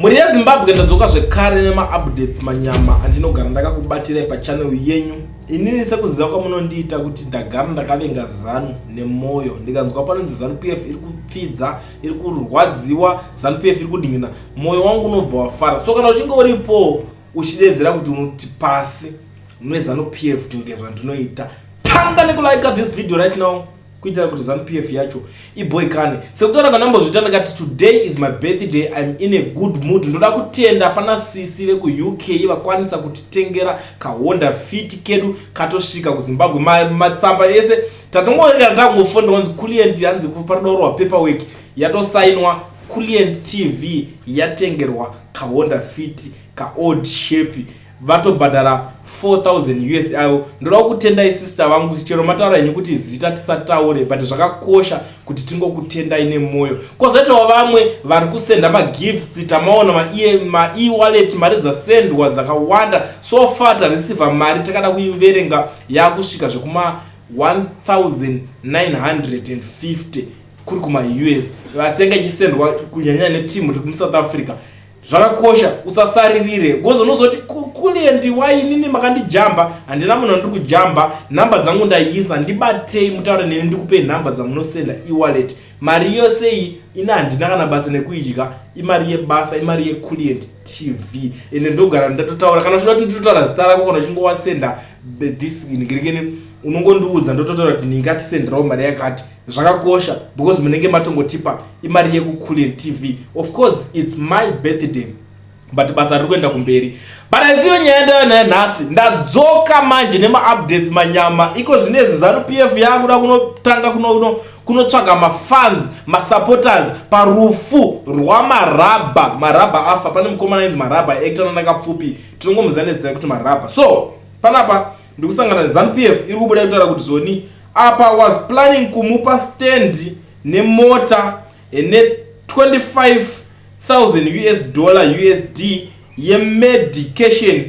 Muri Zimbabwe ndadzoka zvekare nema-updates manyama andinogara ndakakubatira pachannel yenyu. Inini sekuziva kwamunondiita kuti ndagara ndakavenga Zanu nemoyo. Ndikanzwa panonzi Zanupf iri kupfidza, iri kurwadziwa, Zanupf iri kudingina, moyo wangu unobva wafara. So kana uchinge uripo uchidedzera kuti unoti pasi neZanupf kunge zvandinoita, tanga nekulike this video right now kuitira kuti Zanupf yacho iboikane. Sekutaura kanambozvita ndakati today is my birthday, I'm in a good mood. Ndoda kutenda pana sisi veku UK vakwanisa kutitengera ka Honda Fit kedu katosvika ku Zimbabwe. Matsamba ese tatongoreka tangofunda wanzi Client yanzi kuparodorwa paperwork yatosainwa, Client TV yatengerwa ka Honda Fit ka old shape vatobhadhara 4000 US avo. Ndoda kutendai sister vangu, chero mataura yenyu kuti zita tisataure, but zvakakosha kuti tingokutendai nemoyo. Kozoitawo vamwe vari kusenda magifts, tamaona ma-e-wallet mari dzasendwa dzakawanda. So far tareceiva mari takada kuiverenga yakusvika zvekuma 1950 kuri kuma US vasenga ichisendwa kunyanya netimu riri muSouth Africa. Zvakakosha usasaririre gozo nozoti Client why nini makandijamba, handina munhu ndiri kujamba, namba dzangu ndaisa, ndibatei mutaure neni ndikupe namba dzamunosenda e-wallet. Mari yose iyi ina handina kana basa nekuidya, imari yebasa, imari yeClient TV. Ende ndogara ndatotaura kana uchida kuti nditotaura zita rako kana uchinge wasenda this ngirikeni unongondiudza ndototaura kuti ndingatisenderawo mari yakati. Zvakakosha because munenge matongotipa imari yekuClient TV. Of course it's my birthday, but basa riri kuenda kumberi. But asiyo nyaya nayo nhasi ndadzoka manje nema-updates manyama. Iko zvinezvi Zanupf yakuda kunotanga kunotsvaga mafans, masupporters parufu rwaMarabha. Marabha afa, pane mukomana ainzi Marabha actor nakapfupi, tinongomuzana nezita kuti Marabha. So panapa ndikusangana neZanupf iri kubuda kutaura kuti zvoni apa was planning kumupa stand nemota ne 25,000 US dollar USD yemedication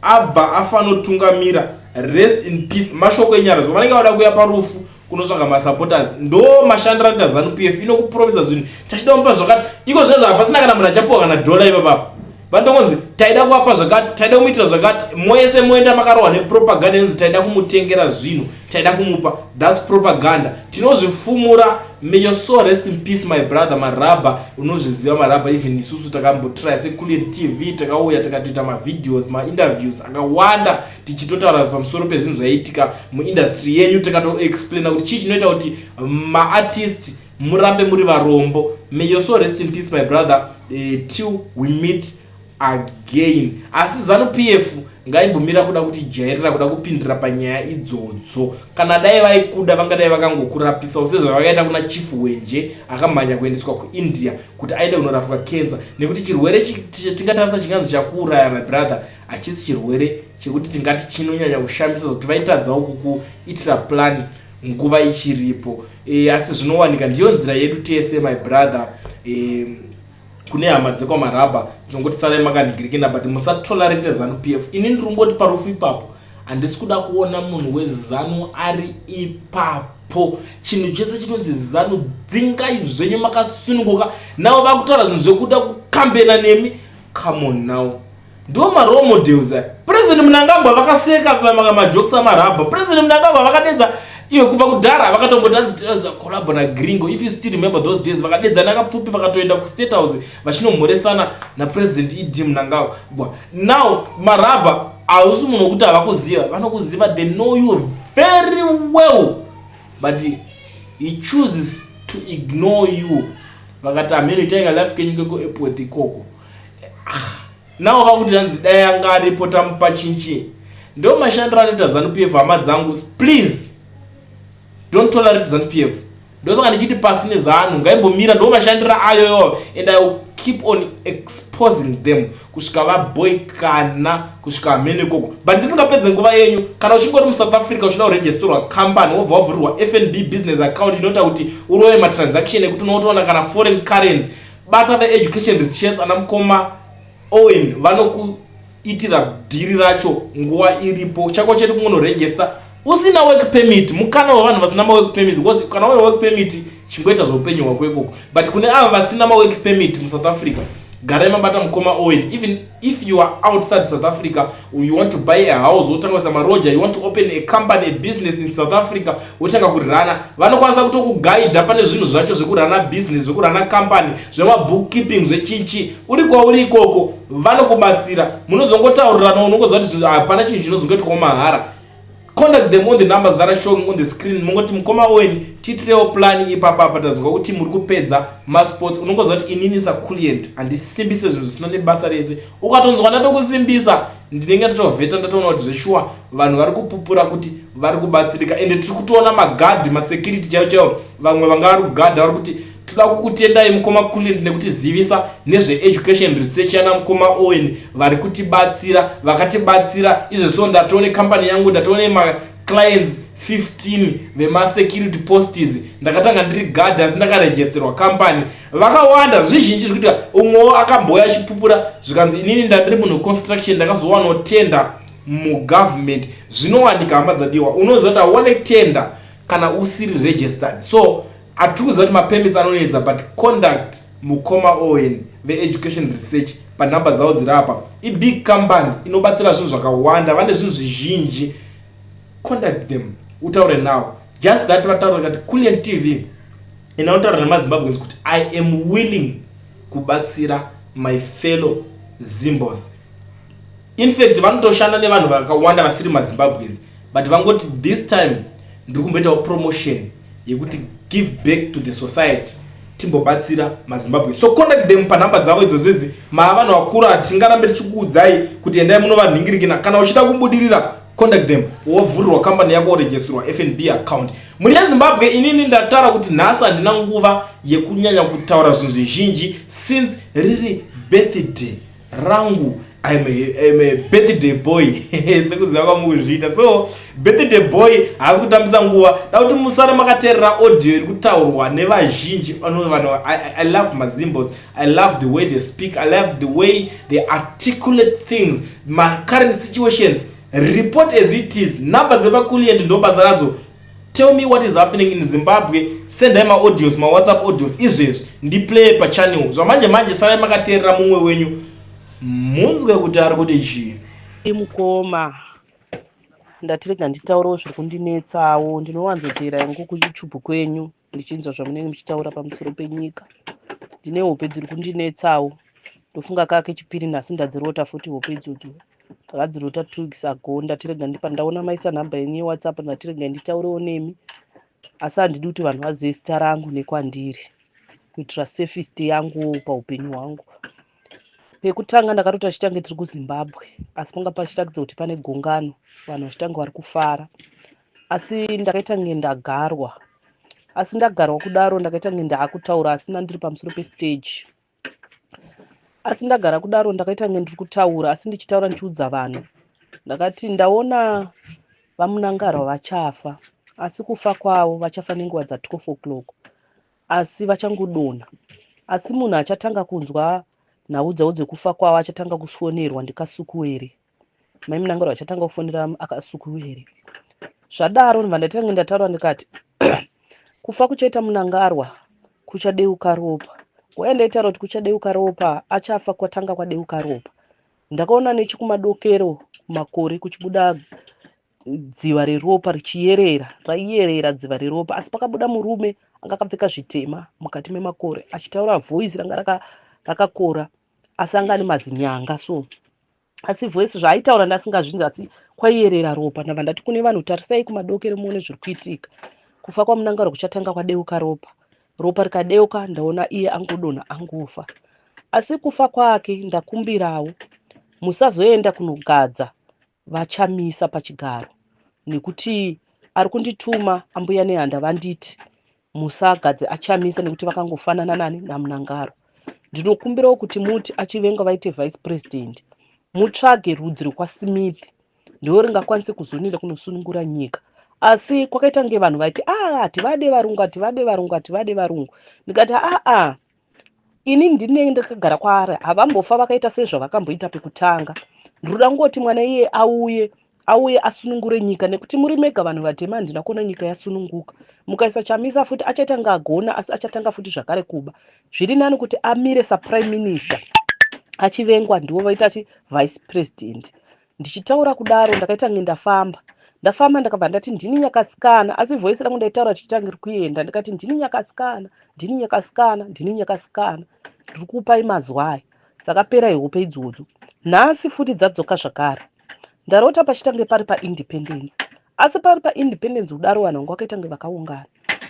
abva afanotungamira. Rest in peace. Mashoko enyara vanenge vada kuya parufu kunotsvaga masupporters ndo mashandira nda Zanupf inokupromisa zvinhu tachida kumupa zvakati. Iko zvezvo hapasina kana munhu achapiwa kana dola ipapapa. Vandongonzi taida kuapa zvakati, taida kumuitira zvakati, moyese moenda makarohwa nepropaganda yenzi taida kumutengera zvinhu, taida kumupa. That's propaganda. Tinozvifumura. May your soul rest in peace my brother Marabha. Unozviziva Marabha, even isusu takambotry seClient TV takauya takatoita mavideos, mainterviews akawanda tichitotaura pamusoro pezvinhu zvaiitika muindustry yenyu, takatoexplaina kuti chii chinoita kuti maartist murambe muri varombo. May your soul rest in peace my brother, till we meet again. Asi Zanupf ngaimbomira kuda kuti jairira kuda kupindira panyaya idzodzo. Kana dai vaikuda vangadai vakangokurapisa sezvo vakaita kuna chief wenje akamhanya kuendeswa kuIndia kuti aende kunorapwa cancer, nekuti chirwere tingatarisa chinganzi chakuuraya my brother achisi chirwere chekuti tingati chinonyanya kushambisa kuti vaitadzawo kukuitira plan nguva ichiripo. Asi zvinowanika ndiyo nzira yedu tese my brother. Kune hama dzekwaMarabha tinongoti sarai makanhingirikina, but musatolerate Zanupf. Ini ndirongoti parufu ipapo handisi kuda kuona munhu weZanu ari ipapo. Chinhu chese chinonzi Zanu dzingai zvenyu makasununguka. Navo vakutaura zvinhu zvekuda kukambena nemi. Come on now. Ndo marole models. President Mnangagwa vakaseka majokes aMarabha. President Mnangagwa vakadedza iyo kubva kudhara vakatombotanzi collab na Gringo. If you still remember those days vakadedza nakapfupi vakatoenda ku State House vachinomhoresana na President Idi Mnangagwa. Now Marabha hausi munhu wekuti havakuziva, vanokuziva, they know you very well, but he chooses to ignore you. Vakati ameno itainga life kenyuke ku airport ikoko. Now vakuti hanzi dai anga aripo tamupa chinchi. Ndo mashandira anoita Zanupf hama dzangu, please don't tolerate Zanupf. Ndosaka ndichiti pasi nezanu ngaimbomira, ndo mashandira ayoyo, and I will keep on exposing them kusvika vaboikana kusvika amene koko. But ndisingapedze nguva yenyu. Kana uchingori muSouth Africa uchida kuregisterwa company wobva wavhurirwa FNB business account inoita kuti urove matransaction ekuti unotoona kana foreign currency, bata veeducation research anamukoma Owen vanokuitira dhiri racho nguva iripo. Chako chete kungonoregister usina work permit. Mukana wavanhu vasina work permit, because kana une work permit chingoita zvoupenyu hwako ikoko. But kune ava vasina work permit muSouth Africa garai mabata mukoma oil. Even if you are outside South Africa, or you want to buy a house, wotanga samaroja, you want to open a company, a business in South Africa, wotanga kurana, vanokwanisa kutokuguida pane zvinhu zvacho zvekurana business, zvekurana company, zvema bookkeeping, zvechinchi, uri kwauri ikoko, vanokubatsira. Munozongotaurana, unongoziva kuti hapana chinhu chinozongoitwa mahara. Contact them on the numbers that are showing on the screen. Mungoti mukoma oweni titirewo plan ipapa patadzwa kuti muri kupedza masports. Unongoziva kuti inini sakulient handisimbise zvinhu zvisina nebasa rese. Ukatonzwa ndatokusimbisa, ndinenge ndatovheta ndatoona kuti zveshuwa vanhu vari kupupura kuti vari kubatsirika. Ende tiri kutoona magadhi, masecurity chaivo chaivo, vamwe vanga vari kugadha vari kuti toda kukutendai mukoma kuliend nekuti zivisa nezveeducation research yana mukoma owen vari kutibatsira, vakatibatsira. Izvozvo ndatoone company yangu, ndatoone maclients 15 vemasecurity posts. Ndakatanga ndiri guard asi ndakaregisterwa company. Vakawanda zvizhinji zvekuti umwewo akamboya achipupura zvikanzi inini ndandiri munhu construction ndakazowanawo tender mugovernment. Zvinowanika hama dzadiwa. Unoziva kuti hauone tender kana usiri registered. So atikuziva kuti mapermits anonetsa, but conduct mukoma owen veeducation research panhamba dzavo dziri apa. Ibig company inobatsira zvinhu zvakawanda, vane zvinhu zvizhinji. Contact them, utaure navo. Just that vataura kuti Kulian TV inotaura nemazimbabweans kuti I am willing kubatsira my fellow Zimbos. In fact vanotoshanda nevanhu vakawanda vasiri mazimbabweans, but vangoti this time ndiri kumboitawo promotion yekuti give back to the society, timbobatsira mazimbabwe. So contact them panhamba dzavo idzodzi. Vanhu vakuru hatingarambe tichikuudzai kuti endai munova nhingirikina. Kana uchida kubudirira, contact them, wovhurirwa company yako, woregisterwa FNB account. Muri yeZimbabwe inini ndataura kuti nhasi handina nguva yekunyanya kutaura zvinhu zvizhinji since riri birthday rangu. I'm a birthday boy. Sekuziva kwamuzviita. So birthday boy haasi kutambisa nguva. Dauti musare makateerera audio iri kutaurwa nevazhinji. I love Mazimbos. I love the way they speak. I love the way they articulate things. My current situations. Report as it is. Numbers dzevakuli and ndobasa radzo. Tell me what is happening in Zimbabwe. Send them my audios, my WhatsApp audios. Izvezvi ndiplay pa channel. Zvamanje manje sare makateerera mumwe wenyu. Munzwe kuti ari kuti chii. Mukoma ndatirega nditaurawo zviri kundinetsawo. Ndinowanzoteera yangu kuYouTube kwenyu ndichinzwa zvamunenge muchitaura pamusoro penyika. Ndine hope dziri kundinetsawo. Ndofunga kake chipiri nhasi ndadzirota futi hope idzodzo. Ndakadzirota 2 weeks ago. Ndatirega ndipa ndaona maisa nhamba yenyu yeWhatsApp, ndatirega nditaurewo nemi. Asi handidi kuti vanhu vazive zita rangu nekwandiri kuitira safety yangu paupenyu hwangu. Pekutanga ndakarota chitange tiri kuZimbabwe, asi panga pachiratidza kuti pane gungano, vanhu vachitanga vari kufara. Asi ndakaita nge ndagarwa. Asi ndagarwa kudaro ndakaita nge ndaakutaura asina ndiri pamusoro pestage. Asi ndagara kudaro ndakaita nge ndiri kutaura asi ndichitaura ndichiudza vanhu. Ndakati ndaona vamunangarwa vachafa, asi kufa kwavo vachafa nenguva dza12 o'clock. Asi vachangodonha. Asi munhu achatanga kunzwa nhau dzavo dzekufa kwavo achatanga kufonerwa ndikasukuwere. Mai munangarwa achatanga kufonera akasukuwere. Zvadaro ndandanga ndataura ndikati kufa kuchaita munangarwa kuchadeuka ropa. Uye ndaitaura kuti kuchadeuka ropa achafa kwatanga kwadeuka ropa. Ndakaona nechikumadokero makore kuchibuda dziva reropa richiyerera, raiyerera dziva reropa, asi pakabuda murume anga akapfeka zvitema mukati memakore achitaura voice ranga rakakora asi anga ane mazinyanga so. Asi voice zvaaitaura ndasingazvinzi asi kwaiyerera ropa. Ndabva ndati kune vanhu tarisai kumadokero muone zviri kuitika. Kufa kwamunangaro kuchatanga kwadeuka ropa. Ropa rikadeuka ndaona iye angodonha angofa. Asi kufa kwake ndakumbirawo musazoenda kunogadza vachamisa pachigaro, nekuti ari kundituma ambuya nehanda vanditi musagadze achamisa nekuti vakangofanana nani namunangaro. Ndinokumbirawo kuti muti achivenga vaite vice president mutsvage rudzi rwakwaSmith ndiwo ringakwanise kuzonira kunosunungura nyika. Asi kwakaita nge vanhu vaiti tivade varungu, tivade varungu, tivade varungu. Ndikati ini ndine ndakagara kwaari havambofa vakaita sezvavakamboita pekutanga. Ndinoda ngoti mwana iye auye asunungure nyika, nekuti muri mega vanhu vatema handina kuona nyika yasununguka. Mukaisa chamisa futi achatanga agona asi achatanga futi zvakare kuba. Zviri nani kuti amire saprime minister achivengwa ndivo vaita vice president. Ndichitaura kudaro ndakaita kunge ndafamba ndakabva ndati ndini Nyakasikana, asi voice rangu ndaitaura tichitanga riri kuenda, ndikati ndini Nyakasikana, ndini Nyakasikana, ndini Nyakasikana, ndiri kupai mazwai. Dzakapera ihope idzodzo. Nhasi futi dzadzoka zvakare. Ndarota pachitange pari paindependence, asi pari paindependence kudaro vanhu vangu vakaita kunge vakaungana,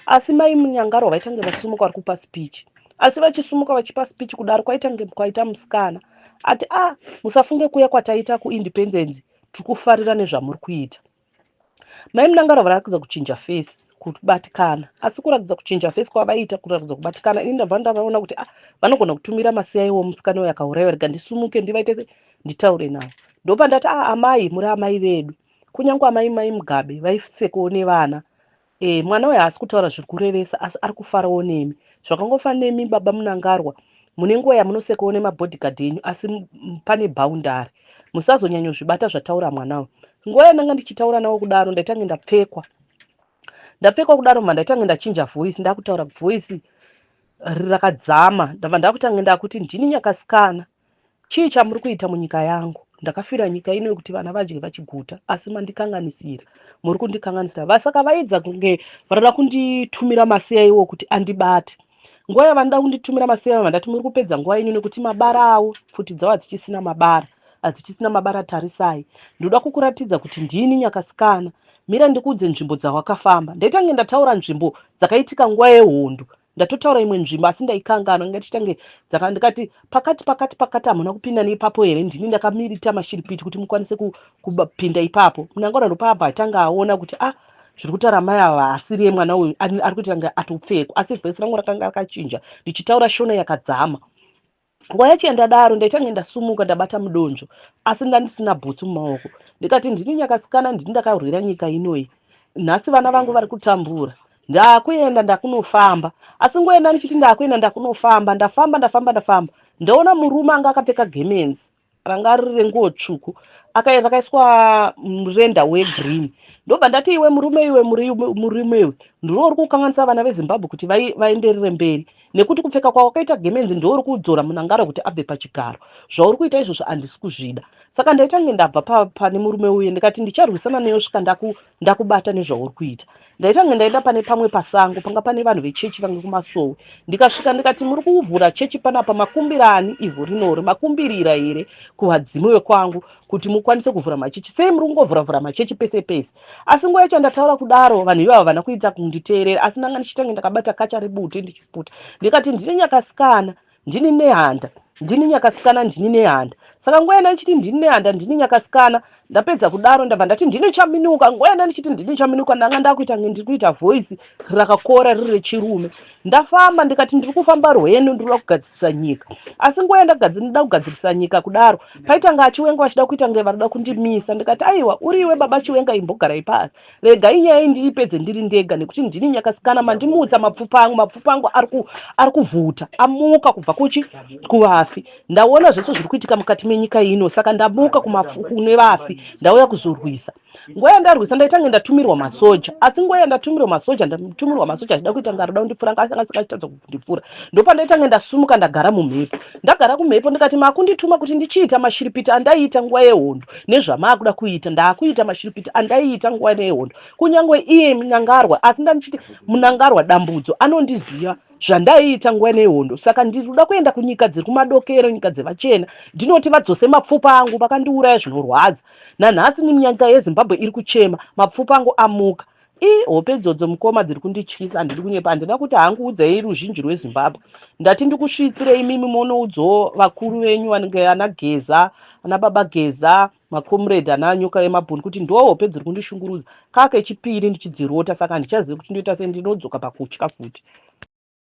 asi mai Munyangarwa vaita kunge vasumuka vari kupa speech, asi vachisumuka vachipa speech kudaro kwaita kunge kwaita musikana ati musafunge kuuya kwataita kuindependence tiri kufarira nezvamuri kuita. Mai Munyangarwa vararatidza kuchinja face kubatikana, asi kuratidza kuchinja face kwavaita kuratidza kubatikana, ini ndabva ndavaona kuti vanogona kutumira masiyaiwo musikana uyo akauraiwa, rega ndisumuke ndivaite nditaure navo. Ndopandati amai muri amai vedu, kunyange amai Mugabe vaisekewo nevana. Mwana uyu haasi kutaura zviri kurevesa, asi ari kufarawo nemi. Zvakangofanira nemi baba Munyangarwa, mune nguva yamunosekawo nemabodyguard enyu, asi pane boundary. Musazonyanya zvibata zvataura mwana uyu. Nguva yandanga ndichitaura nawo kudaro ndaitange ndapfekwa kudaro, mva ndaitange ndachinja voice, ndakutaura voice rakadzama, ndabva ndakutange ndakuti ndini Nyakasikana, chii chamuri kuita munyika yangu? Ndakafira nyika ino kuti vana vadye vachiguta, asi mandikanganisira, muri kundikanganisira. Vasaka vaidza kunge varada kunditumira masiyaiwo kuti andibate. Nguva yavanoda kunditumira masiyaiwo vandati muri kupedza nguva yenyu nekuti mabara avo futi dzavo hadzichisina mabara, tarisai. Ndoda kukuratidza kuti ndini Nyakasikana, mira ndikuudze nzvimbo dzawakafamba. Ndaitange ndataura nzvimbo dzakaitika nguva yehondo, ndatotaura imwe nzvimbo asi ndaikanganwa, ngatitange ndikati pakati hamuna kupinda neipapo here, ndini ndakamirita mashiripiti kuti mukwanise kupinda ipapo. Munyangarwa ndopabva atanga aona kuti zviri kutaura mai ava hasiri mwana uyu ari kuita kunge atopfekwa, asi vhesi rangu rakanga rakachinja ndichitaura shona yakadzama. Nguva yachiendadaro ndaitange ndasumuka ndabata mudonzvo, asi ndandisina bhutsu mumaoko, ndikati ndini Nyakasikana, ndini ndakarwira nyika inoi, nhasi vana vangu vari kutambura, ndakuenda ndakunofamba. Asi ngoenda ndichiti ndakuenda ndakunofamba, ndafamba ndaona murume anga akapfeka gemenzi ranga riri renguo tsvuku, rakaiswa murenda wegreen. Ndobva ndati iwe murume iwe ndiwo uri kukanganisa vana veZimbabwe kuti vaenderere mberi, nekuti kupfeka kwavo kaita gemenzi ndiwo uri kudzora Munangaro kuti abve pachigaro. Zvauri kuita izvozvo handisi kuzvida. Saka ndaitange ndabva pane murume uyu ndikati ndicharwisana neyo svika ndakubata nezvauri kuita. Ndaitange ndaenda pane pamwe pasango panga pane vanhu vechechi vange kumasowe, ndikasvika ndikati muri kuvhura chechi panapa makumbirani ivhu rinori, makumbirira here kuvadzimu vekwangu kuti mukwanise kuvhura machechi, sei muri kungovhura machechi pese pese? Asi nguva yacho ndataura kudaro vanhu ivavo vana kuita kunditeerera, asi ndanga ndichitange ndakabata kacha rebute ndichiputa, ndikati ndini Nyakasikana, ndini nehanda, ndini Nyakasikana, ndini nehanda. Saka nguva yenda ndichiti ndini nehanda, ndini Nyakasikana, ndapedza kudaro ndabva ndati ndini chaminuka. Nguva yenda ndichiti ndini chaminuka ndanga ndakuita kunge ndiri kuita voice rakakora riri rechirume. Ndafamba ndikati ndiri kufamba rwendo ndiri kuda kugadzirisa nyika, asi nguva yandinoda kugadzirisa nyika kudaro paitanga Chiwenga vachida kuita kunge varida kundimisa. Ndikati aiwa, uriwe baba Chiwenga, imbogarai pasi, regai nyaya ndiipedze ndiri ndega, nekuti ndini Nyakasikana mandimutsa mapfupa angu ari kuvhuta, amuka kubva kuvafi. Ndaona zvese zviri kuitika mukati menyika ino, saka ndamuka kune vafi ndauya kuzorwisa. Nguva yandarwisa ndaitange ndatumirwa masoja, asi nguva yandatumirwa masoja achida kuita kunge arida kundipfura, asingachitadza kundipfura. Ndopandaitange ndasumuka ndagara mumhepo. Ndagara kumhepo ndikati makundituma kuti ndichiita mashiripiti andaiita nguva yehondo nezvamakuda kuita, ndakuita mashiripiti andaiita nguva yehondo, kunyange iye Munyangarwa, asi ndandichiti Munyangarwa dambudzo anondiziva zvandaiita nguva yehondo. Saka ndinoda kuenda kunyika dziri kumadokero, nyika dzevachena, ndinoti vadzose mapfupa angu, vakandiuraya zvinorwadza. Nanhasi nyika yeZimbabwe iri kuchema, mapfupa angu amuka. Hope idzodzo mukoma dziri kundityisa, handidi kunyepa. Handina kuti hanguudzai ruzhinji rweZimbabwe, ndati ndikusvitsirei mimi munoudzawo vakuru venyu vanenge ana Geza, ana baba Geza, makomrade ana nyoka yemabhuni, kuti ndo hope dziri kundishungurudza. Kaka echipiri ndichidzirota, saka handichazivi kuti ndoita sei, ndinodzoka pakutya futi.